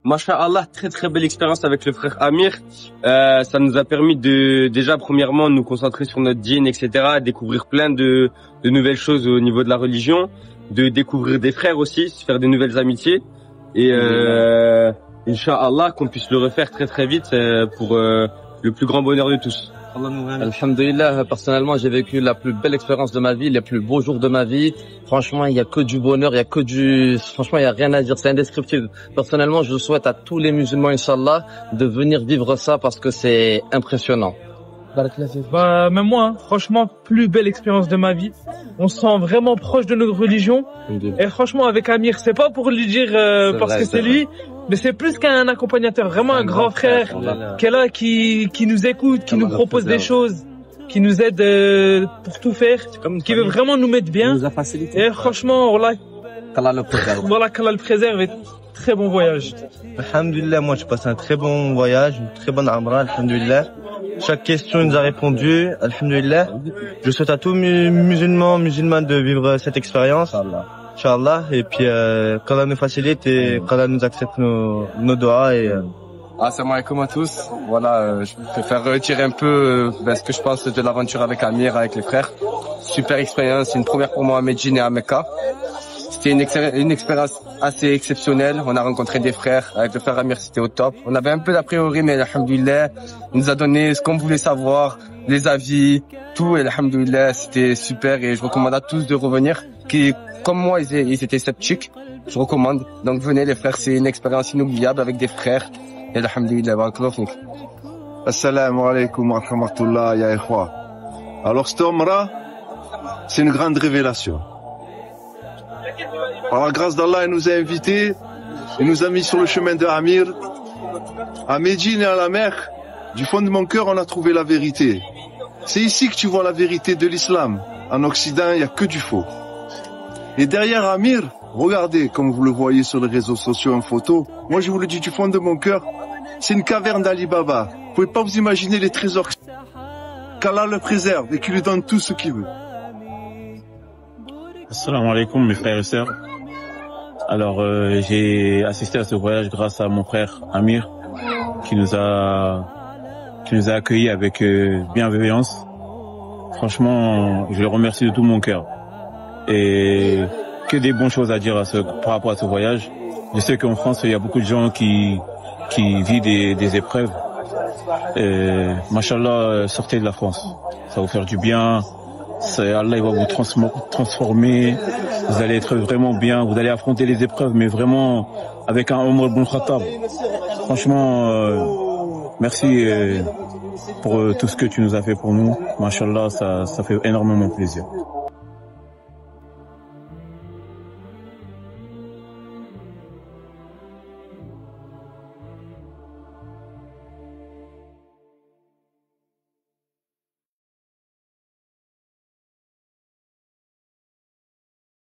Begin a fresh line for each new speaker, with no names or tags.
Masha'Allah, très très belle expérience avec le frère Amir. Ça nous a permis de déjà premièrement nous concentrer sur notre dîn, etc., découvrir plein de nouvelles choses au niveau de la religion, de découvrir des frères aussi, se faire de nouvelles amitiés et Inch'Allah qu'on puisse le refaire très très vite pour le plus grand bonheur de tous.
Alhamdulillah, personnellement, j'ai vécu la plus belle expérience de ma vie, les plus beaux jours de ma vie. Franchement, il y a que du bonheur, franchement, il y a rien à dire, c'est indescriptible. Personnellement, je souhaite à tous les musulmans, Inch'Allah, de venir vivre ça parce que c'est impressionnant.
Bah, même moi, hein, franchement, plus belle expérience de ma vie. On se sent vraiment proche de notre religion. Et franchement, avec Amir, c'est pas pour lui dire parce que c'est lui, mais c'est plus qu'un accompagnateur, vraiment un grand frère qui est là, qui nous écoute, qui nous propose des choses, qui nous aide pour tout faire, qui veut vraiment nous mettre bien. Et franchement, voilà, qu'Allah le préserve et très bon voyage.
Alhamdulillah, moi je passe un très bon voyage, une très bonne Amra, alhamdulillah. Chaque question il nous a répondu, alhamdulillah. Je souhaite à tous musulmans de vivre cette expérience, Inch'Allah. Et puis qu'Allah nous facilite et qu'Allah nous accepte nos doigts et
Assalamu alaikum à tous. Voilà, je préfère retirer un peu ce que je pense de l'aventure avec Amir, avec les frères. Super expérience, c'est une première pour moi à Médine et à Mecca. C'était une expérience assez exceptionnelle. On a rencontré des frères. Avec le frère Amir, c'était au top. On avait un peu d'a priori, mais alhamdoulilah, il nous a donné ce qu'on voulait savoir, les avis, tout. Et alhamdoulilah, c'était super. Et je recommande à tous de revenir. Qui, comme moi, ils étaient sceptiques. Je recommande. Donc venez les frères, c'est une expérience inoubliable avec des frères. Et alhamdoulilah, barakallahu fik.
Assalamu alaikum wa rahmatullah ya ikhwa. Alors cette Umrah, c'est une grande révélation. Par la grâce d'Allah, il nous a invités, il nous a mis sur le chemin de Amir, à Médine et à la Mecque. Du fond de mon cœur, on a trouvé la vérité. C'est ici que tu vois la vérité de l'islam. En Occident, il n'y a que du faux. Et derrière Amir, regardez, comme vous le voyez sur les réseaux sociaux en photo, moi je vous le dis du fond de mon cœur, c'est une caverne d'Ali Baba. Vous pouvez pas vous imaginer les trésors qu'Allah le préserve et qu'il lui donne tout ce qu'il veut.
Assalamu alaikum mes frères et sœurs. Alors j'ai assisté à ce voyage grâce à mon frère Amir qui nous a accueillis avec bienveillance. Franchement, je le remercie de tout mon cœur. Et que des bonnes choses à dire par rapport à ce voyage. Je sais qu'en France, il y a beaucoup de gens qui vivent des épreuves. Machallah, sortez de la France. Ça va vous faire du bien. Allah il va vous transformer. Vous allez être vraiment bien. Vous allez affronter les épreuves, mais vraiment avec un Omar ibn Khattab. Franchement, merci pour tout ce que tu nous as fait pour nous. Machallah, ça fait énormément plaisir.